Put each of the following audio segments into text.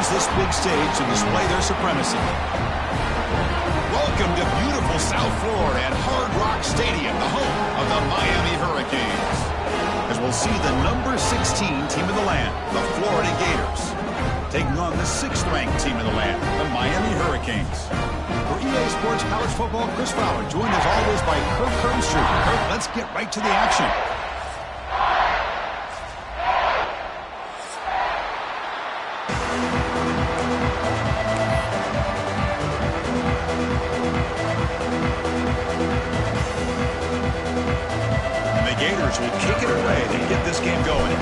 use this big stage to display their supremacy. Welcome to beautiful South Florida at Hard Rock Stadium, the home of the Miami Hurricanes. As we'll see the number 16 team in the land, the Florida Gators, taking on the 6th-ranked team in the land, the Miami Hurricanes. For EA Sports College Football, Chris Fowler, joined as always by Kirk Herbstreit. Kirk, let's get right to the action. And the Gators will kick it away to get this game going.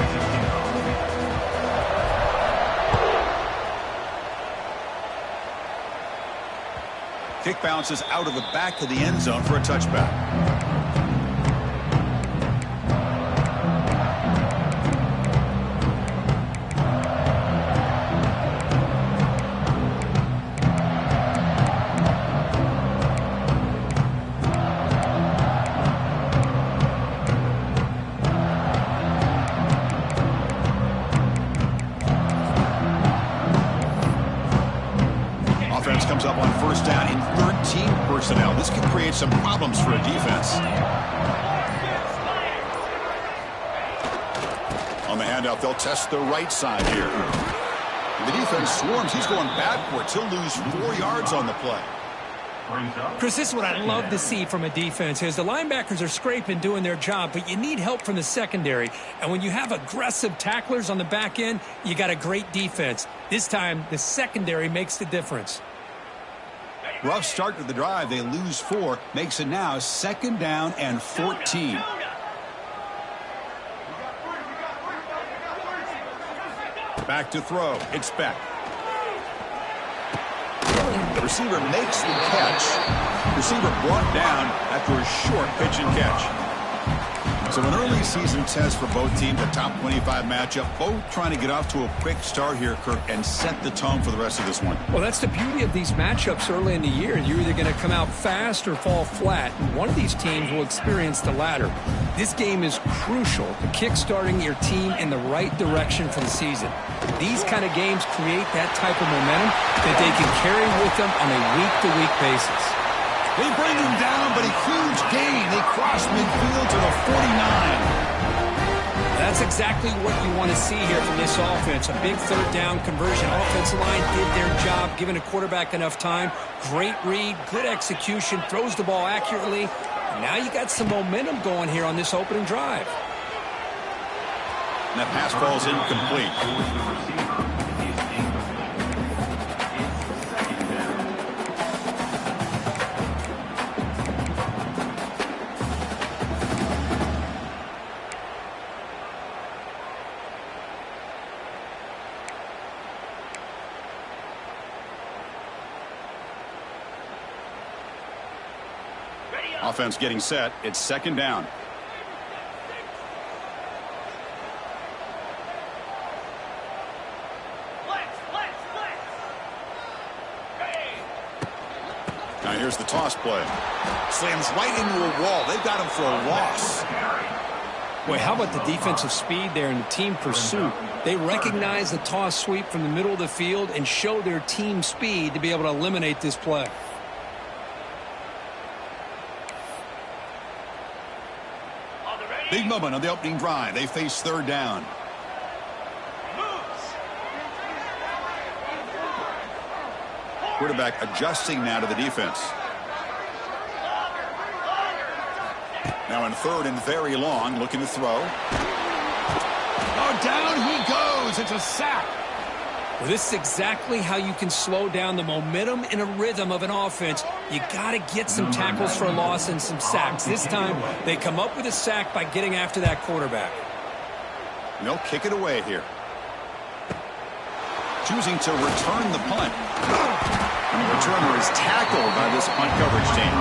Kick bounces out of the back of the end zone for a touchback. Offense comes up on first down in 13 personnel. This can create some problems for a defense. On the handout, they'll test the right side here. The defense swarms. He's going backwards. He'll lose 4 yards on the play. Chris, this is what I love to see from a defense is the linebackers are scraping, doing their job, but you need help from the secondary. And when you have aggressive tacklers on the back end, you got a great defense. This time, the secondary makes the difference. Rough start to the drive. They lose 4. Makes it now 2nd down and 14. Back to throw. It's Beck. The receiver makes the catch. Receiver brought down after a short pitch and catch. So an early season test for both teams, a top 25 matchup. Both trying to get off to a quick start here, Kirk, and set the tone for the rest of this one. Well, that's the beauty of these matchups early in the year. You're either going to come out fast or fall flat, and one of these teams will experience the latter. This game is crucial to kick-starting your team in the right direction for the season. These kind of games create that type of momentum that they can carry with them on a week-to-week basis. They bring him down, but a huge gain. They cross midfield to the 49. That's exactly what you want to see here from this offense. A big 3rd down conversion. Offensive line did their job, giving a quarterback enough time. Great read, good execution, throws the ball accurately. Now you got some momentum going here on this opening drive. And that pass falls incomplete. Offense getting set. It's 2nd down. Now here's the toss play. Slams right into a wall. They've got him for a loss. Boy, how about the defensive speed there and the team pursuit? They recognize the toss sweep from the middle of the field and show their team speed to be able to eliminate this play. Big moment on the opening drive. They face 3rd down. Quarterback adjusting now to the defense. Now in 3rd and very long, looking to throw. Oh, down he goes. It's a sack. Well, this is exactly how you can slow down the momentum and a rhythm of an offense. You got to get some tackles for a loss and some sacks. This time, they come up with a sack by getting after that quarterback. And they'll kick it away here. Choosing to return the punt. And the returner is tackled by this punt coverage team.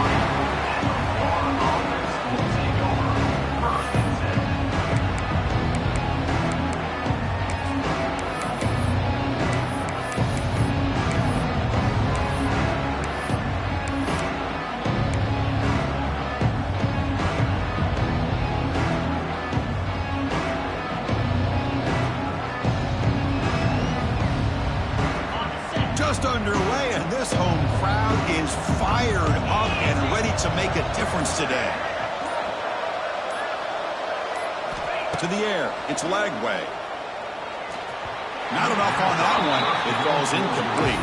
just underway, and this home crowd is fired up and ready to make a difference today. To the air, it's Lagway. Not enough on that one. It falls incomplete.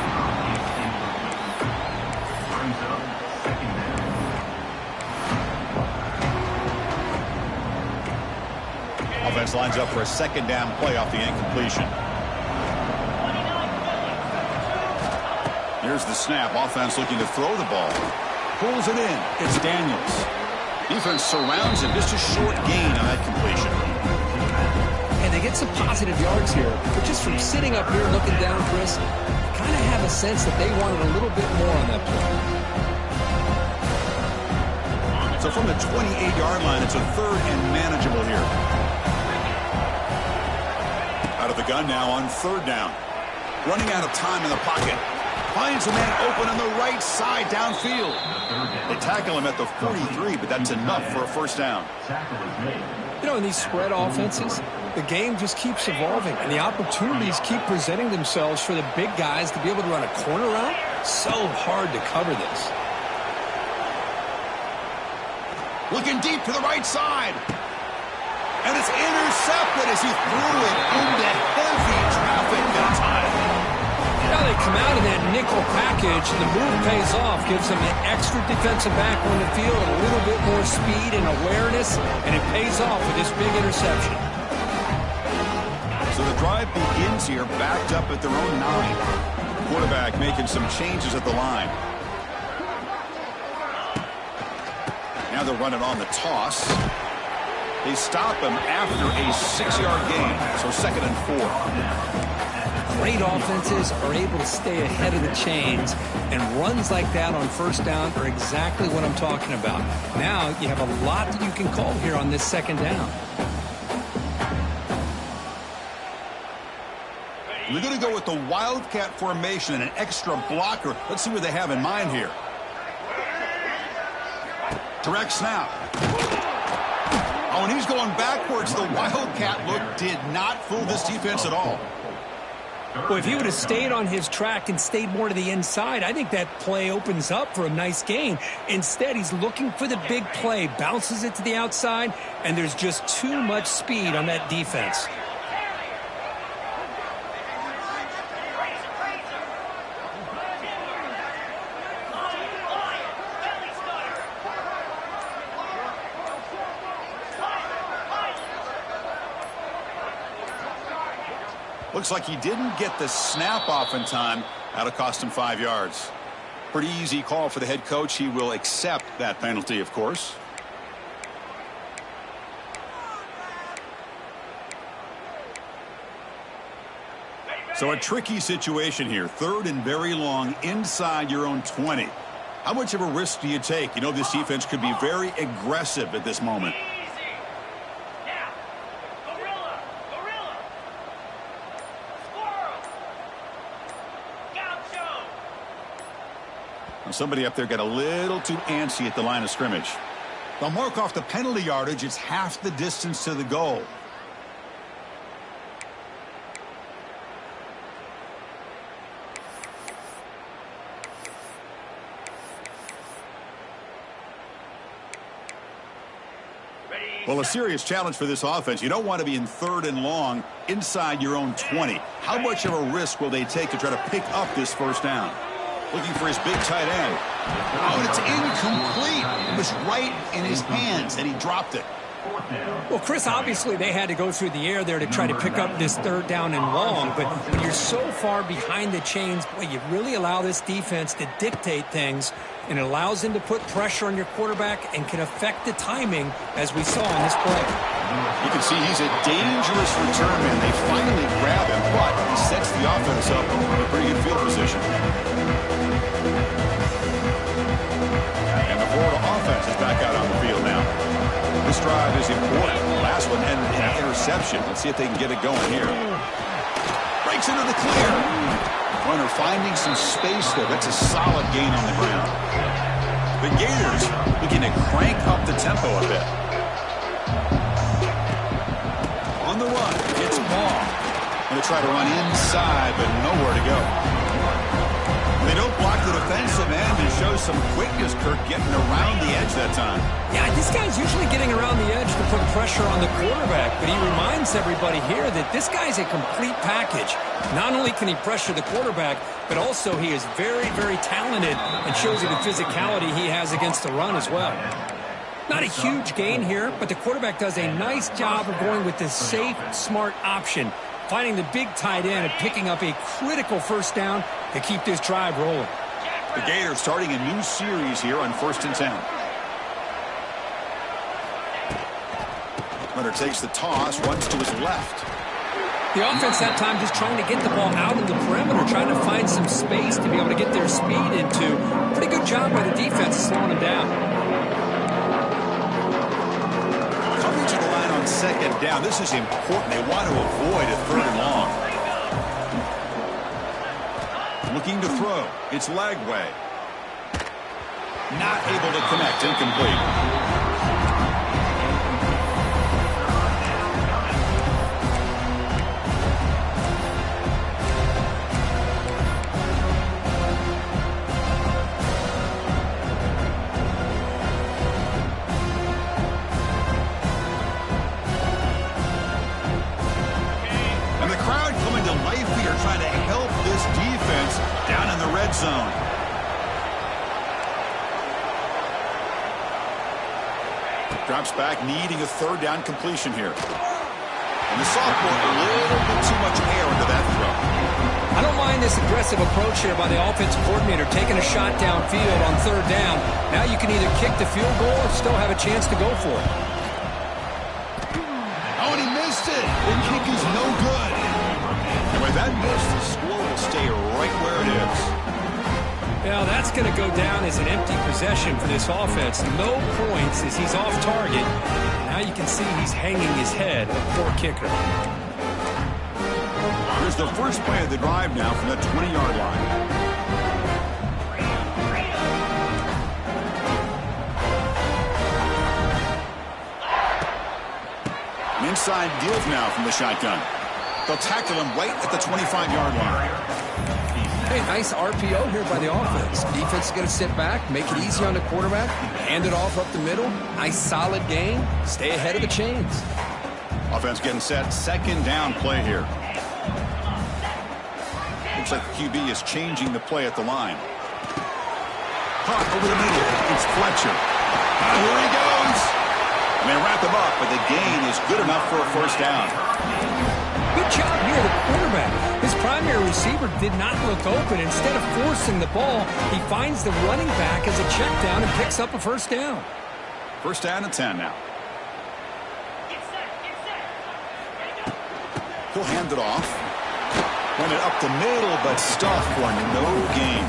Offense lines up for a second down play off the incompletion. Here's the snap. Offense looking to throw the ball. Pulls it in. It's Daniels. Defense surrounds him. Just a short gain on that completion. And they get some positive yards here. But just from sitting up here looking down, Chris, kind of have a sense that they wanted a little bit more on that play. So from the 28-yard line, it's a third and manageable here. Out of the gun now on third down. Running out of time in the pocket. Finds a man open on the right side downfield. They tackle him at the 43, but that's enough for a first down. You know, in these spread offenses, the game just keeps evolving, and the opportunities keep presenting themselves for the big guys to be able to run a corner route. So hard to cover this. Looking deep to the right side. And it's intercepted as he threw it into heavy traffic that time. Now they come out in that nickel package. The move pays off, gives them an extra defensive back on the field, a little bit more speed and awareness, and it pays off with this big interception. So the drive begins here, backed up at their own 9. Quarterback making some changes at the line. Now they're running on the toss. They stop him after a 6-yard gain, so 2nd and 4. Great offenses are able to stay ahead of the chains, and runs like that on first down are exactly what I'm talking about. Now you have a lot that you can call here on this second down. We're going to go with the Wildcat formation and an extra blocker. Let's see what they have in mind here. Direct snap. Oh, and he's going backwards. The Wildcat look did not fool this defense at all. Well, if he would have stayed on his track and stayed more to the inside, I think that play opens up for a nice gain. Instead, he's looking for the big play, bounces it to the outside, and there's just too much speed on that defense. Looks like he didn't get the snap off in time. That'll cost him 5 yards. Pretty easy call for the head coach. He will accept that penalty, of course. So a tricky situation here. 3rd and very long inside your own 20. How much of a risk do you take? You know, this defense could be very aggressive at this moment. Somebody up there got a little too antsy at the line of scrimmage. They'll mark off the penalty yardage. It's half the distance to the goal. Well, a serious challenge for this offense. You don't want to be in 3rd and long inside your own 20. How much of a risk will they take to try to pick up this first down? Looking for his big tight end. Oh, and it's incomplete. It was right in his hands, and he dropped it. Well, Chris, obviously they had to go through the air there to try to pick up this 3rd down and long, but when you're so far behind the chains, boy, you really allow this defense to dictate things, and it allows them to put pressure on your quarterback and can affect the timing, as we saw in this play. You can see he's a dangerous return man. They finally grab him, but he sets the offense up in a pretty good field position. And the Florida offense is back out on the field now. This drive is important. Last one ended in an interception. Let's see if they can get it going here. Breaks into the clear. Runner finding some space there. That's a solid gain on the ground. The Gators looking to crank up the tempo a bit. On the run, it's Ball. Going to try to run inside, but nowhere to go. They don't block the defensive end and show some quickness, Kirk, getting around the edge that time. Yeah, this guy's usually getting around the edge to put pressure on the quarterback, but he reminds everybody here that this guy's a complete package. Not only can he pressure the quarterback, but also he is very, very talented and shows you the physicality he has against the run as well. Not a huge gain here, but the quarterback does a nice job of going with the safe, smart option, finding the big tight end and picking up a critical first down to keep this drive rolling. The Gators starting a new series here on 1st and 10. Runner takes the toss, runs to his left. The offense that time just trying to get the ball out of the perimeter, trying to find some space to be able to get their speed into. Pretty good job by the defense slowing them down. Coming to the line on 2nd down. This is important. They want to avoid a 3rd and long. Looking to throw. It's Lagway. Not able to connect. Incomplete. Zone. Drops back, needing a 3rd down completion here. And the sophomore a little bit too much air into that throw. I don't mind this aggressive approach here by the offensive coordinator, taking a shot downfield on 3rd down. Now you can either kick the field goal or still have a chance to go for it. Oh, and he missed it. The kick is no good. And with that miss, the score will stay right where it is. Well, that's going to go down as an empty possession for this offense. No points as he's off target. Now you can see he's hanging his head, a poor kicker. Here's the first play of the drive now from the 20-yard line. An inside deal now from the shotgun. They'll tackle him right at the 25-yard line. Hey, nice RPO here by the offense. Defense is going to sit back, make it easy on the quarterback, hand it off up the middle. Nice solid game. Stay ahead of the chains. Offense getting set. 2nd down play here. Looks like the QB is changing the play at the line. Caught over the middle. It's Fletcher. Here he goes. And they wrap him up, but the gain is good enough for a 1st down. Good job here, the quarterback. His primary receiver did not look open. Instead of forcing the ball, he finds the running back as a check down and picks up a 1st down. 1st down and 10 now. He'll hand it off. Run it up the middle, but stuff for no gain.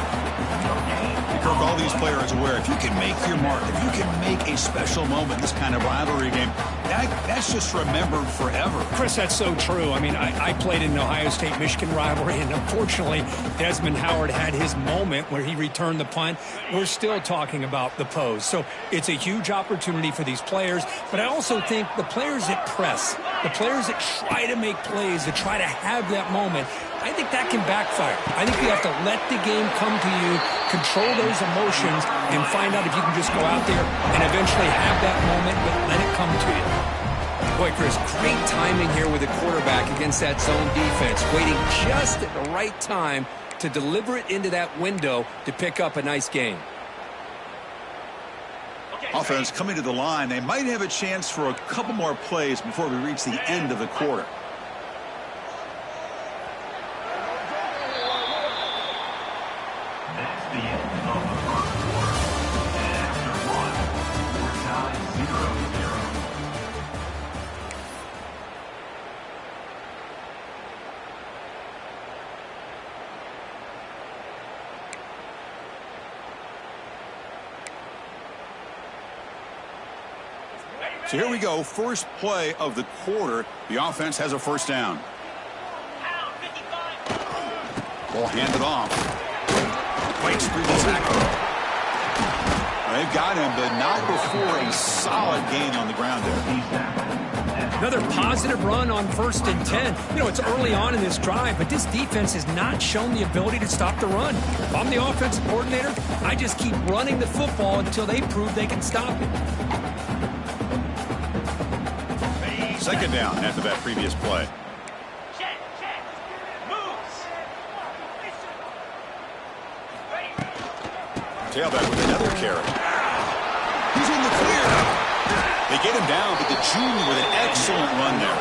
Kirk, all these players aware, if you can make your mark, if you can make a special moment in this kind of rivalry game, that's just remembered forever. Chris, that's so true. I mean, I played in an Ohio State-Michigan rivalry, and unfortunately, Desmond Howard had his moment where he returned the punt. We're still talking about the pose. So it's a huge opportunity for these players, but I also think the players that press, the players that try to make plays, that try to have that moment, I think that can backfire. I think you have to let the game come to you, control those emotions, and find out if you can just go out there and eventually have that moment, but let it come to you. Boy, Chris, great timing here with the quarterback against that zone defense, waiting just at the right time to deliver it into that window to pick up a nice gain. Offense coming to the line. They might have a chance for a couple more plays before we reach the end of the quarter. So here we go, first play of the quarter. The offense has a 1st down. Ball handed off. Breaks through the tackle. They've got him, but not before a solid gain on the ground there. Another positive run on 1st and 10. You know, it's early on in this drive, but this defense has not shown the ability to stop the run. If I'm the offensive coordinator, I just keep running the football until they prove they can stop it. Second down after that previous play. Tailback with another carry. He's in the clear. They get him down, but the junior with an excellent run there.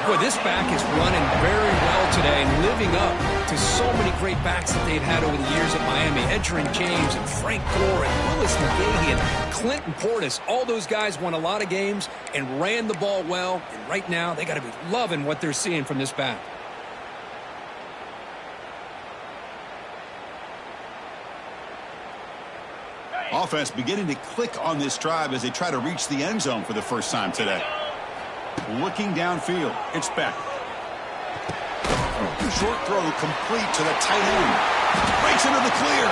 Boy, this back is running very well today and living up to so many great backs that they've had over the years at Miami. Edgerrin James and Frank Gore and Willis McGahee and Clinton Portis. All those guys won a lot of games and ran the ball well. And right now, they got to be loving what they're seeing from this back. Offense beginning to click on this drive as they try to reach the end zone for the first time today. Looking downfield, it's Beck. Short throw complete to the tight end. Breaks into the clear.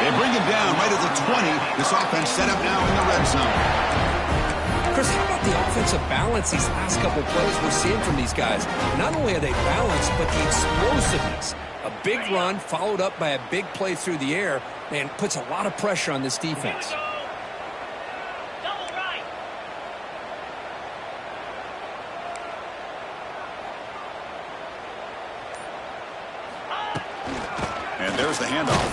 They bring him down right at the 20. This offense set up now in the red zone. Chris, how about the offensive balance these last couple plays we're seeing from these guys? Not only are they balanced, but the explosiveness. A big run followed up by a big play through the air, man, puts a lot of pressure on this defense. And there's the handoff.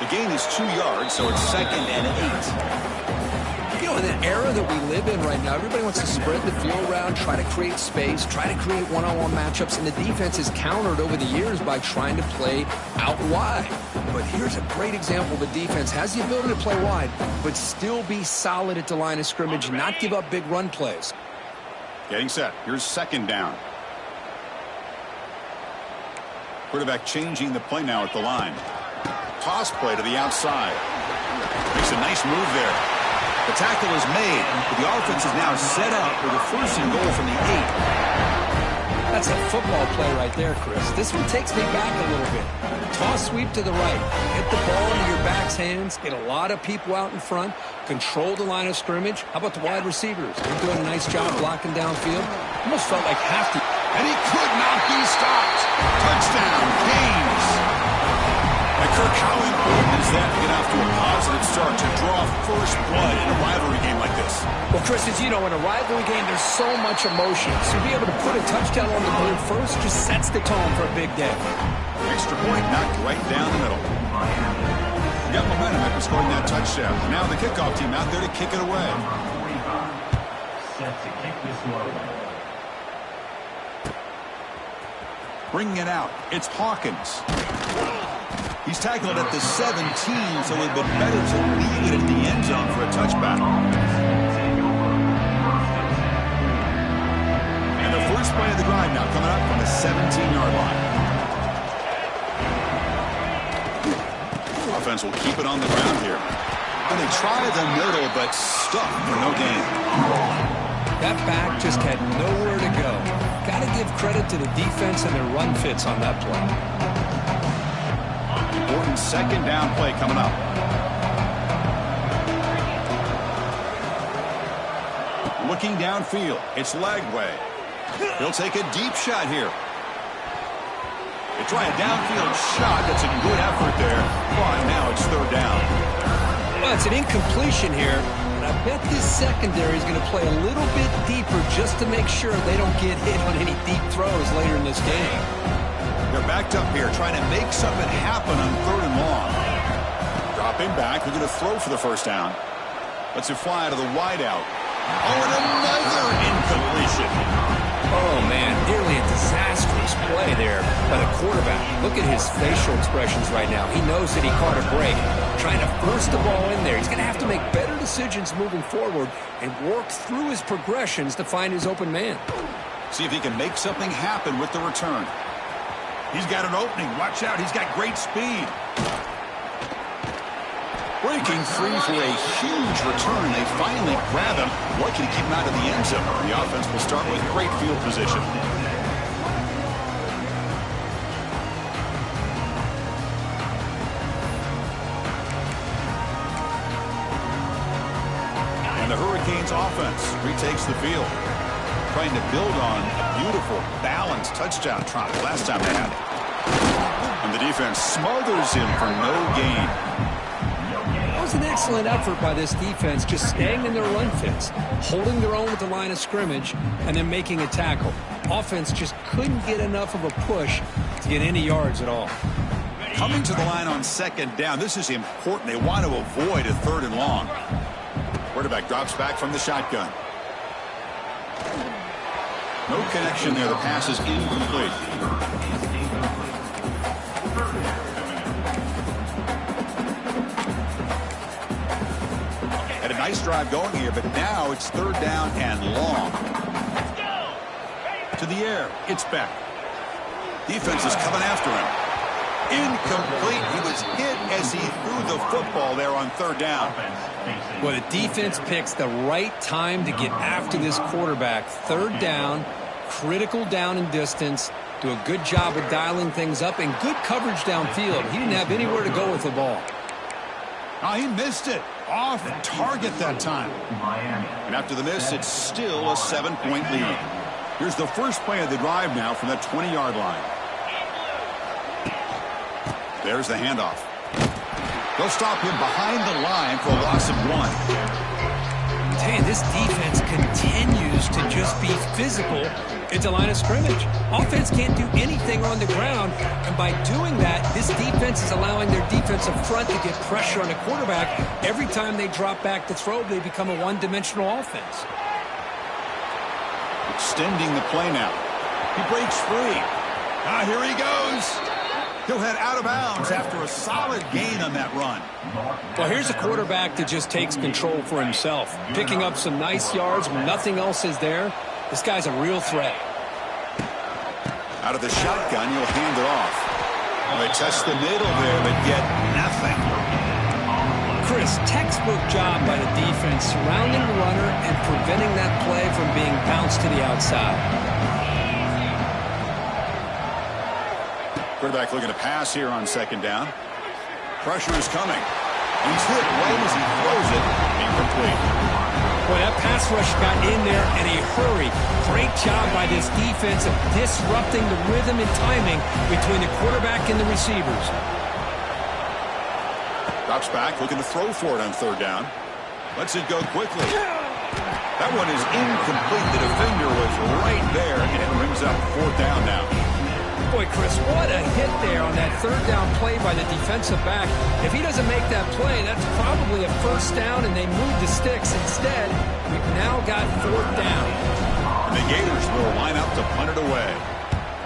The gain is 2 yards, so it's 2nd and 8. You know, in the era that we live in right now, everybody wants to spread the field around, try to create space, try to create one-on-one matchups, and the defense is countered over the years by trying to play out wide. But here's a great example. The defense has the ability to play wide, but still be solid at the line of scrimmage and not give up big run plays. Getting set. Here's 2nd down. Quarterback changing the play now at the line. Toss play to the outside. Makes a nice move there. The tackle is made, but the offense is now set up with a 1st and goal from the 8. That's a football play right there, Chris. This one takes me back a little bit. Toss sweep to the right. Get the ball into your back's hands. Get a lot of people out in front. Control the line of scrimmage. How about the wide receivers? They're doing a nice job blocking downfield. Almost felt like half the... And he could not be stopped. Touchdown, Canes. And Kirk, how important is that to get off to a positive start to draw first blood in a rivalry game like this? Well, Chris, as you know, in a rivalry game, there's so much emotion. So to be able to put a touchdown on the board first just sets the tone for a big day. Extra point knocked right down the middle. Got momentum after scoring that touchdown. Now the kickoff team out there to kick it away. Set to kick this one away. Bringing it out, it's Hawkins. He's tackled at the 17, so it would have been better to leave it in the end zone for a touchback. And the first play of the drive now coming up from the 17-yard line. Offense will keep it on the ground here. And they try the middle, but stuck for no gain. That back just had nowhere to go. Got to give credit to the defense and their run fits on that play. Important 2nd down play coming up. Looking downfield, it's Lagway. He'll take a deep shot here. They try a downfield shot. That's a good effort there. But now it's 3rd down. Well, it's an incompletion here. And I bet this secondary is going to play a little bit deeper just to make sure they don't get hit on any deep throws later in this game. They're backed up here, trying to make something happen on 3rd and long. Dropping back, they're going to throw for the 1st down. Lets it fly to the wideout. Oh, and another incompletion. Oh, man, nearly a disastrous play there by the quarterback. Look at his facial expressions right now. He knows that he caught a break, trying to force the ball in there. He's going to have to make better decisions moving forward and work through his progressions to find his open man. See if he can make something happen with the return. He's got an opening. Watch out. He's got great speed. Breaking free for a huge return. They finally grab him. Lucky to keep him out of the end zone. The offense will start with great field position. And the Hurricanes Saints offense retakes the field, trying to build on a beautiful, balanced touchdown try last time they had it. And the defense smothers him for no gain. That was an excellent effort by this defense, just staying in their run fits, holding their own at the line of scrimmage, and then making a tackle. Offense just couldn't get enough of a push to get any yards at all. Coming to the line on second down, this is important. They want to avoid a 3rd and long. Quarterback drops back from the shotgun. No connection there. The pass is incomplete. Had a nice drive going here, but now it's 3rd down and long. To the air. It's back. Defense is coming after him. Incomplete. He was hit as he threw the football there on 3rd down. Well, the defense picks the right time to get after this quarterback. 3rd down, critical down and distance. Do a good job of dialing things up and good coverage downfield. He didn't have anywhere to go with the ball. Oh, he missed it. Off target that time. And after the miss, it's still a 7-point lead. Here's the first play of the drive now from that 20-yard line. There's the handoff. They'll stop him behind the line for a loss of 1. Man, this defense continues to just be physical at the line of scrimmage. Offense can't do anything on the ground, and by doing that, this defense is allowing their defensive front to get pressure on the quarterback. Every time they drop back to throw, they become a one-dimensional offense. Extending the play now. He breaks free. Ah, here he goes. He'll head out of bounds after a solid gain on that run. Well, here's a quarterback that just takes control for himself, picking up some nice yards when nothing else is there. This guy's a real threat. Out of the shotgun, he'll hand it off. They test the middle there, but get nothing. Chris, textbook job by the defense surrounding the runner and preventing that play from being bounced to the outside. Quarterback looking to pass here on 2nd down. Pressure is coming. He's hit right as he throws it. Incomplete. Boy, that pass rush got in there in a hurry. Great job by this defense of disrupting the rhythm and timing between the quarterback and the receivers. Drops back, looking to throw for it on 3rd down. Lets it go quickly. That one is incomplete. The defender was right there, and it brings up 4th down now. Boy, Chris, what a hit there on that 3rd down play by the defensive back. If he doesn't make that play, that's probably a 1st down, and they move the sticks. Instead, we've now got 4th down. And the Gators will line up to punt it away.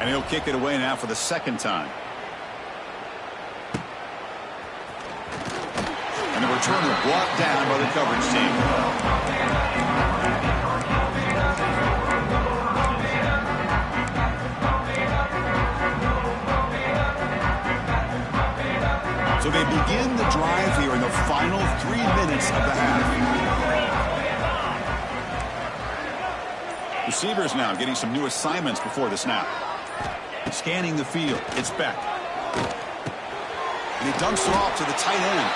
And he'll kick it away now for the 2nd time. And the returner brought down by the coverage team. So they begin the drive here in the final 3 minutes of the half. Receivers now getting some new assignments before the snap. Scanning the field. It's Beck. And he dumps it off to the tight end.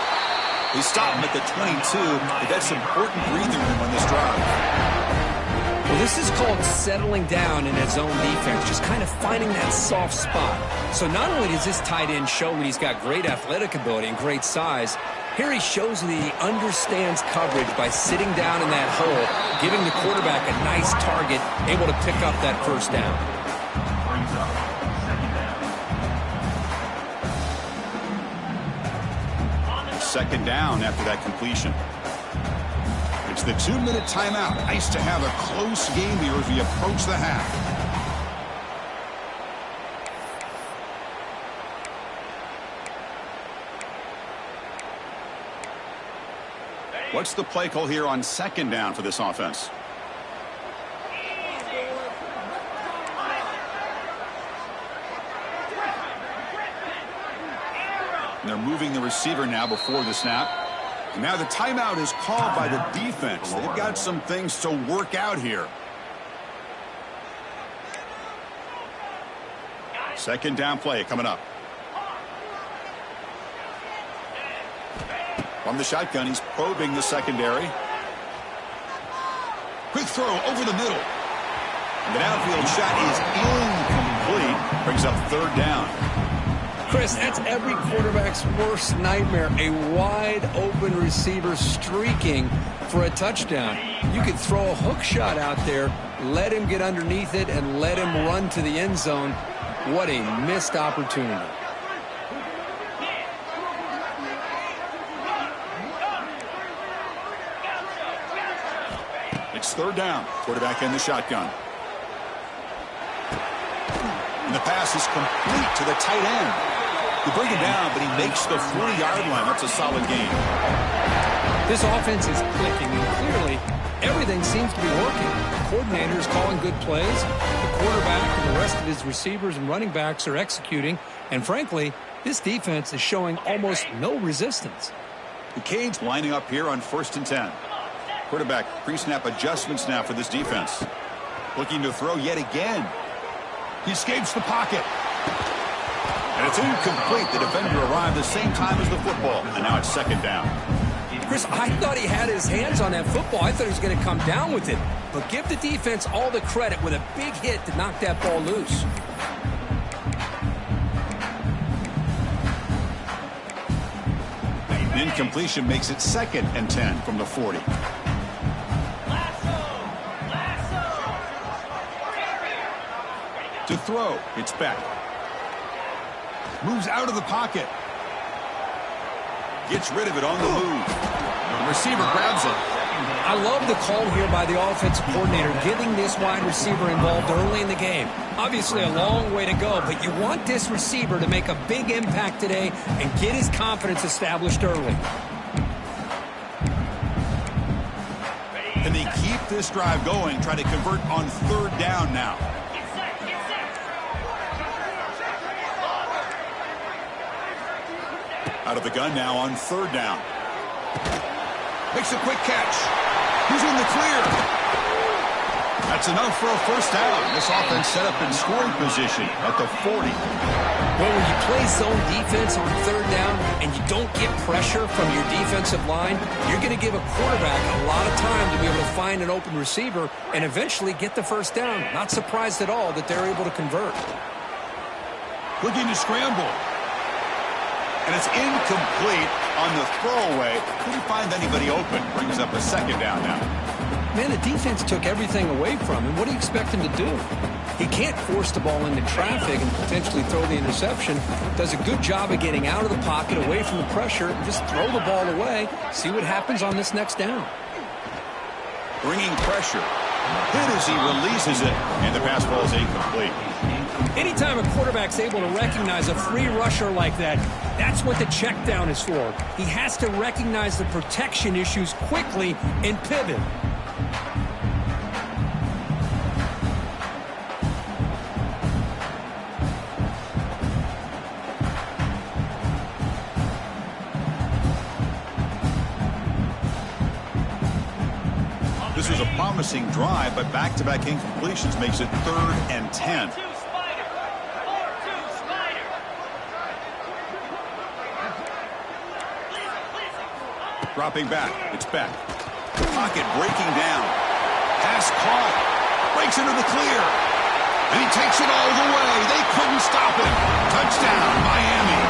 They stop him at the 22, but that's important breathing room on this drive. Well, this is called settling down in his own defense, just kind of finding that soft spot. So not only does this tight end show that he's got great athletic ability and great size, here he shows that he understands coverage by sitting down in that hole, giving the quarterback a nice target, able to pick up that 1st down. 2nd down after that completion. It's the 2-minute timeout. Nice to have a close game here as we approach the half. What's the play call here on 2nd down for this offense? And they're moving the receiver now before the snap. And now the timeout is called by the defense. They've got some things to work out here. 2nd down play coming up. From the shotgun, he's probing the secondary. Quick throw over the middle. And the downfield shot is incomplete. Brings up third down. Chris, that's every quarterback's worst nightmare. A wide-open receiver streaking for a touchdown. You could throw a hook shot out there, let him get underneath it, and let him run to the end zone. What a missed opportunity. It's third down. Quarterback in the shotgun. And the pass is complete to the tight end. You bring him down, but he makes the 40-yard line. That's a solid gain. This offense is clicking, and clearly everything seems to be working. The coordinator is calling good plays. The quarterback and the rest of his receivers and running backs are executing. And frankly, this defense is showing almost no resistance. The Canes lining up here on 1st and 10. Quarterback pre-snap adjustments now for this defense. Looking to throw yet again. He escapes the pocket. And it's incomplete. The defender arrived the same time as the football. And now it's second down. Chris, I thought he had his hands on that football. I thought he was going to come down with it. But give the defense all the credit with a big hit to knock that ball loose. Incompletion makes it 2nd and 10 from the 40. To throw, it's back. Moves out of the pocket. Gets rid of it on the move. The receiver grabs it. I love the call here by the offensive coordinator, getting this wide receiver involved early in the game. Obviously a long way to go, but you want this receiver to make a big impact today and get his confidence established early. Can they keep this drive going, try to convert on third down now? Out of the gun now on third down. Makes a quick catch. He's in the clear. That's enough for a first down. This offense set up in scoring position at the 40. Well, when you play zone defense on third down and you don't get pressure from your defensive line, you're going to give a quarterback a lot of time to be able to find an open receiver and eventually get the first down. Not surprised at all that they're able to convert. Looking to scramble. And it's incomplete on the throwaway. Couldn't find anybody open. Brings up a second down now. Man, the defense took everything away from him. What do you expect him to do? He can't force the ball into traffic and potentially throw the interception. Does a good job of getting out of the pocket, away from the pressure, and just throw the ball away. See what happens on this next down. Bringing pressure. Hit as he releases it, and the pass ball is incomplete. Anytime a quarterback's able to recognize a free rusher like that, that's what the check down is for. He has to recognize the protection issues quickly and pivot. This was a promising drive, but back-to-back incompletions makes it 3rd and 10. Dropping back. It's back. Pocket breaking down. Pass caught. Breaks into the clear. And he takes it all the way. They couldn't stop him. Touchdown, Miami.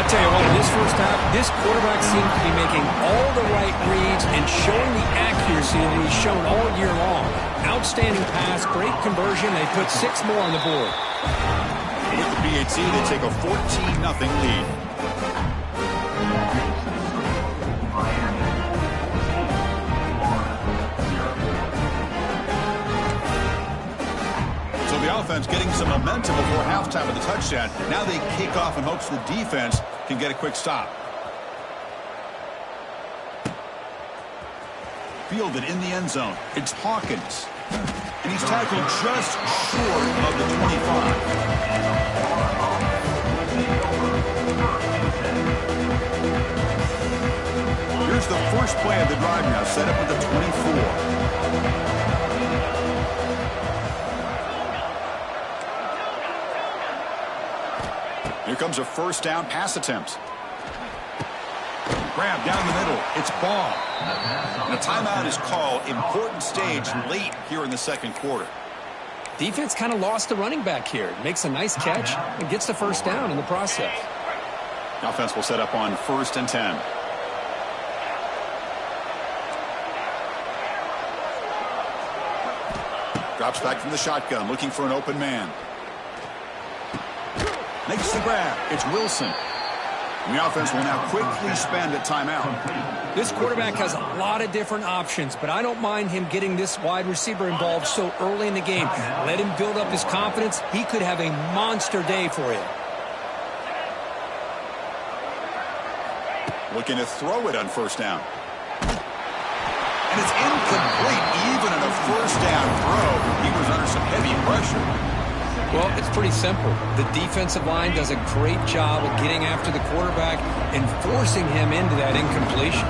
I'll tell you what, in this first half, this quarterback seems to be making all the right reads and showing the accuracy that he's shown all year long. Outstanding pass, great conversion. They put 6 more on the board. With the BAT, they take a 14-0 lead. The offense getting some momentum before halftime with the touchdown. Now they kick off in hopes the defense can get a quick stop. Fielded in the end zone. It's Hawkins. And he's tackled just short of the 25. Here's the first play of the drive now, set up at the 24. Here comes a first down pass attempt. Grab down the middle. It's ball. And a timeout is called. Important stage late here in the second quarter. Defense kind of lost the running back here. Makes a nice catch and gets the first down in the process. The offense will set up on 1st and 10. Drops back from the shotgun, looking for an open man. Makes the grab. It's Wilson. And the offense will now quickly spend a timeout. This quarterback has a lot of different options, but I don't mind him getting this wide receiver involved so early in the game. Let him build up his confidence. He could have a monster day for you. Looking to throw it on 1st down. And it's incomplete. Even in a 1st down throw, he was under some heavy pressure. Well, it's pretty simple. The defensive line does a great job of getting after the quarterback and forcing him into that incompletion.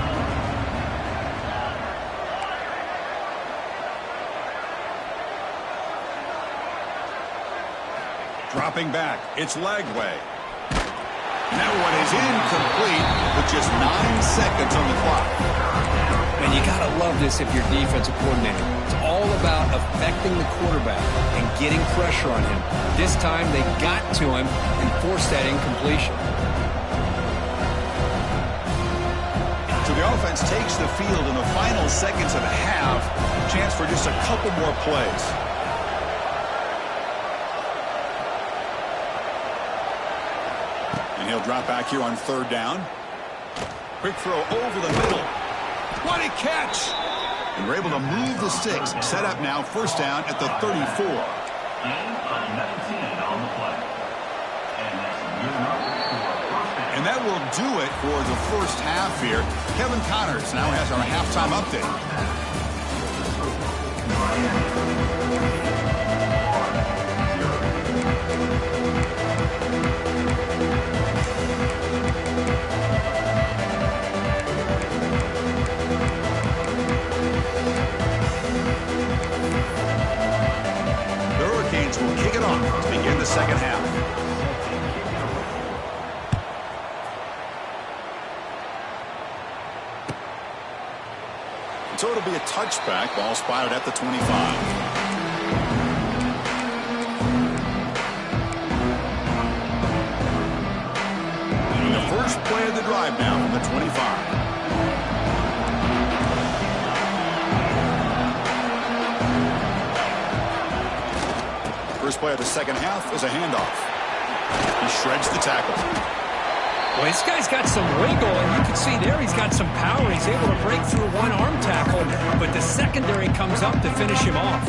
Dropping back, it's Lagway. That one is incomplete with just 9 seconds on the clock. And you got to love this if you're defensive coordinator. It's all about affecting the quarterback and getting pressure on him. This time they got to him and forced that incompletion. So the offense takes the field in the final seconds of the half. Chance for just a couple more plays. And he'll drop back here on 3rd down. Quick throw over the middle. What a catch! And we're able to move the sticks. Set up now, 1st down at the 34. And that will do it for the 1st half here. Kevin Connors now has our halftime update. Will kick it off to begin the second half. So it'll be a touchback. Ball spotted at the 25. And the first play of the drive now from the 25. First play of the second half is a handoff. He shreds the tackle. Well, this guy's got some wiggle, and you can see there he's got some power. He's able to break through one arm tackle, but the secondary comes up to finish him off.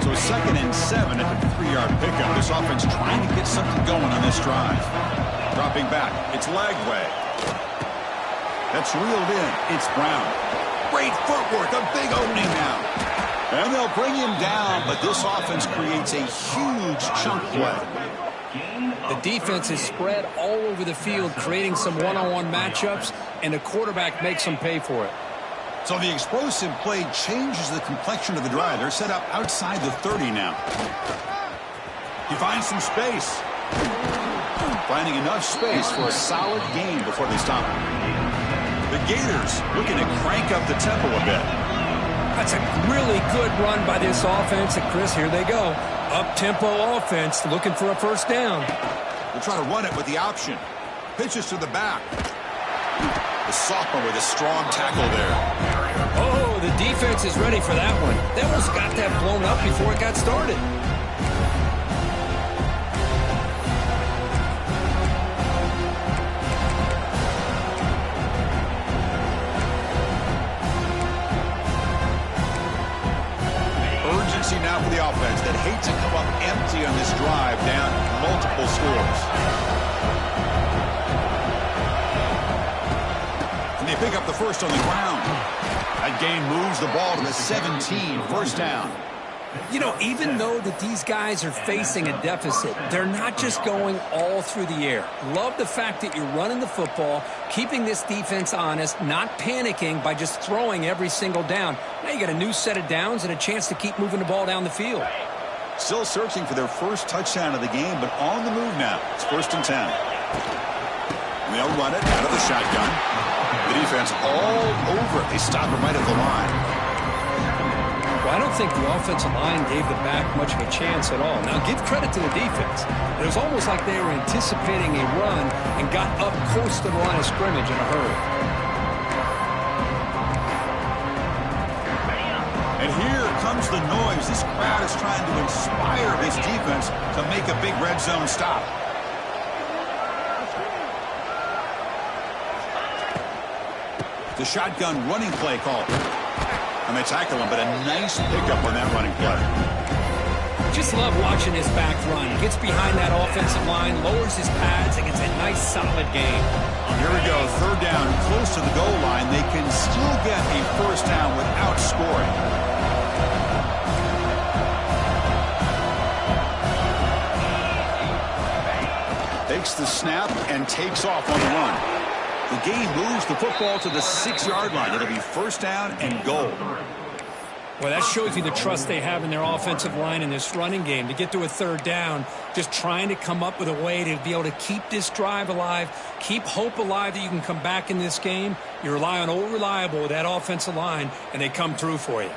So 2nd and 7 at the 3-yard pickup. This offense trying to get something going on this drive. Dropping back, it's Lagway. That's reeled in. It's Brown. Great footwork. A big opening now. And they'll bring him down, but this offense creates a huge chunk play. The defense is spread all over the field, creating some one-on-one matchups, and the quarterback makes them pay for it. So the explosive play changes the complexion of the drive. They're set up outside the 30 now. He finds some space. Finding enough space for a solid gain before they stop him. The Gators looking to crank up the tempo a bit. That's a really good run by this offense. And Chris, here they go. Up-tempo offense looking for a 1st down. They'll try to run it with the option. Pitches to the back. The sophomore with a strong tackle there. Oh, the defense is ready for that one. They almost got that blown up before it got started. Now for the offense that hates to come up empty on this drive, down multiple scores. And they pick up the first on the ground. That gain moves the ball to the 17, 1st down. You know, even though that these guys are facing a deficit, they're not just going all through the air. Love the fact that you're running the football, keeping this defense honest, not panicking by just throwing every single down. Now you got a new set of downs and a chance to keep moving the ball down the field. Still searching for their first touchdown of the game, but on the move now. It's 1st and 10. They'll run it out of the shotgun. The defense all over it. They stop it right at the line. Well, I don't think the offensive line gave the back much of a chance at all. Now, give credit to the defense. It was almost like they were anticipating a run and got up close to the line of scrimmage in a hurry. And here comes the noise. This crowd is trying to inspire this defense to make a big red zone stop. The shotgun running play call. And they tackle him, but a nice pickup on that running play. Just love watching this back run. He gets behind that offensive line, lowers his pads, and gets a nice solid gain. Here we go, 3rd down, close to the goal line. They can still get a 1st down without scoring. Takes the snap and takes off on the run. The game moves the football to the 6-yard line. It'll be 1st down and goal. Well, that shows you the trust they have in their offensive line in this running game. To get to a 3rd down, just trying to come up with a way to be able to keep this drive alive, keep hope alive that you can come back in this game. You rely on old reliable with that offensive line, and they come through for you.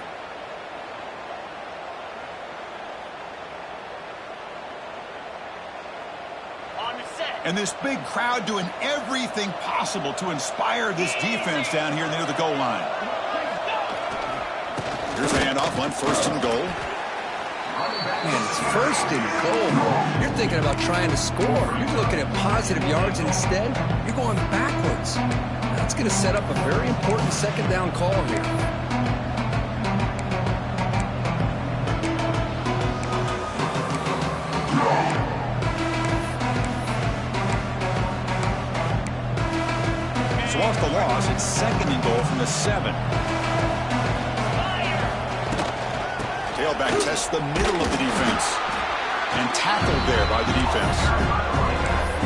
And this big crowd doing everything possible to inspire this defense down here near the goal line. Here's the handoff, 1st and goal. Man, it's 1st and goal. You're thinking about trying to score. You're looking at positive yards, and instead, you're going backwards. That's going to set up a very important 2nd down call here. Off the loss, it's 2nd and goal from the 7. Tailback tests the middle of the defense. And tackled there by the defense.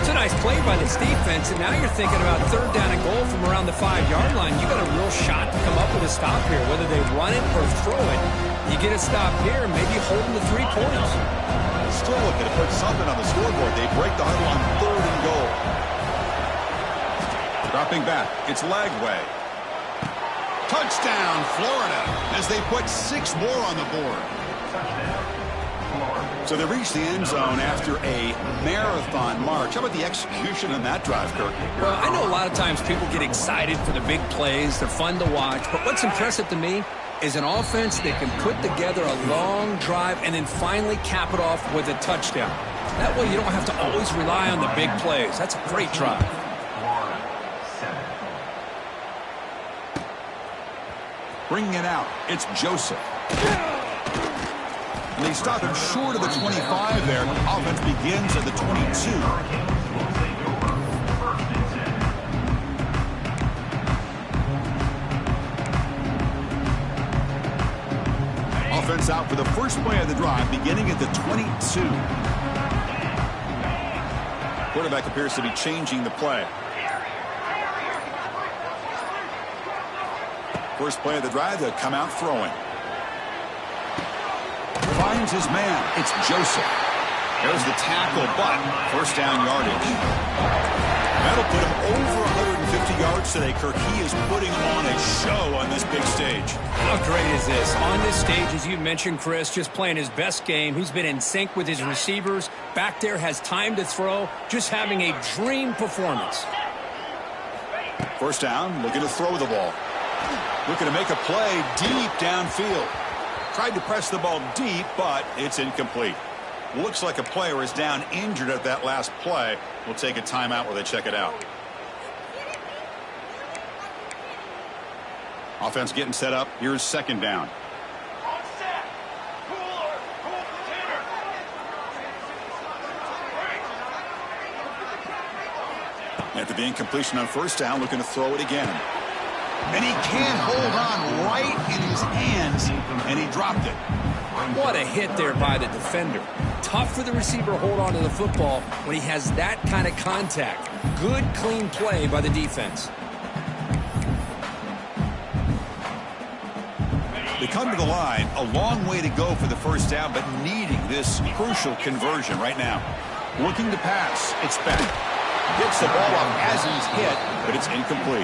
It's a nice play by this defense, and now you're thinking about 3rd down and goal from around the 5-yard line. You got a real shot to come up with a stop here, whether they run it or throw it. You get a stop here, maybe hold them to 3 points. Still looking to put something on the scoreboard. They break the huddle on 3rd and goal. Dropping back, it's Lagway. Touchdown, Florida, as they put 6 more on the board. So they reach the end zone after a marathon march. How about the execution on that drive, Kirk? Well, I know a lot of times people get excited for the big plays. They're fun to watch. But what's impressive to me is an offense that can put together a long drive and then finally cap it off with a touchdown. That way you don't have to always rely on the big plays. That's a great drive. Bringing it out, it's Joseph. And they stop him short of the 25 there. Offense begins at the 22. Offense out for the first play of the drive, beginning at the 22. Quarterback appears to be changing the play. First play of the drive, they'll come out throwing. Finds his man. It's Joseph. There's the tackle, but 1st down yardage. That'll put him over 150 yards today, Kirk. He is putting on a show on this big stage. How great is this? On this stage, as you mentioned, Chris, just playing his best game. He's been in sync with his receivers. Back there, has time to throw. Just having a dream performance. 1st down, looking to throw the ball. Looking to make a play deep downfield. Tried to press the ball deep, but it's incomplete. Looks like a player is down injured at that last play. We'll take a timeout while they check it out. Offense getting set up. Here's 2nd down. After the incompletion on 1st down, looking to throw it again. And he can't hold on right in his hands, and he dropped it. What a hit there by the defender. Tough for the receiver to hold on to the football when he has that kind of contact. Good, clean play by the defense. They come to the line, a long way to go for the first down, but needing this crucial conversion right now. Looking to pass. It's back. Gets the ball up as he's hit, but it's incomplete.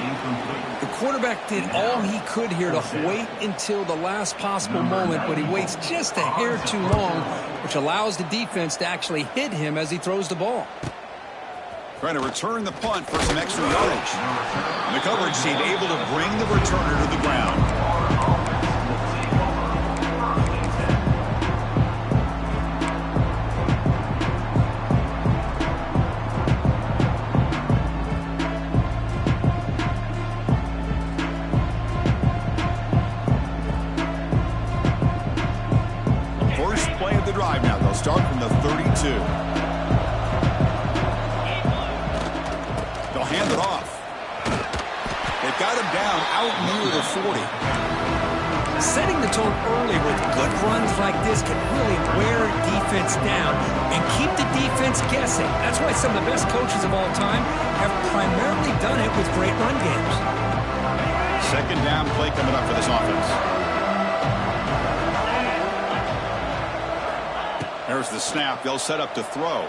The quarterback did all he could here to wait until the last possible moment, but he waits just a hair too long, which allows the defense to actually hit him as he throws the ball. Trying to return the punt for some extra yardage. And the coverage team able to bring the returner to the ground. First play of the drive now. They'll start from the 32. They'll hand it off. They've got him down out near the 40. Setting the tone early with good runs like this can really wear a defense down and keep the defense guessing. That's why some of the best coaches of all time have primarily done it with great run games. Second down play coming up for this offense. There's the snap. They'll set up to throw.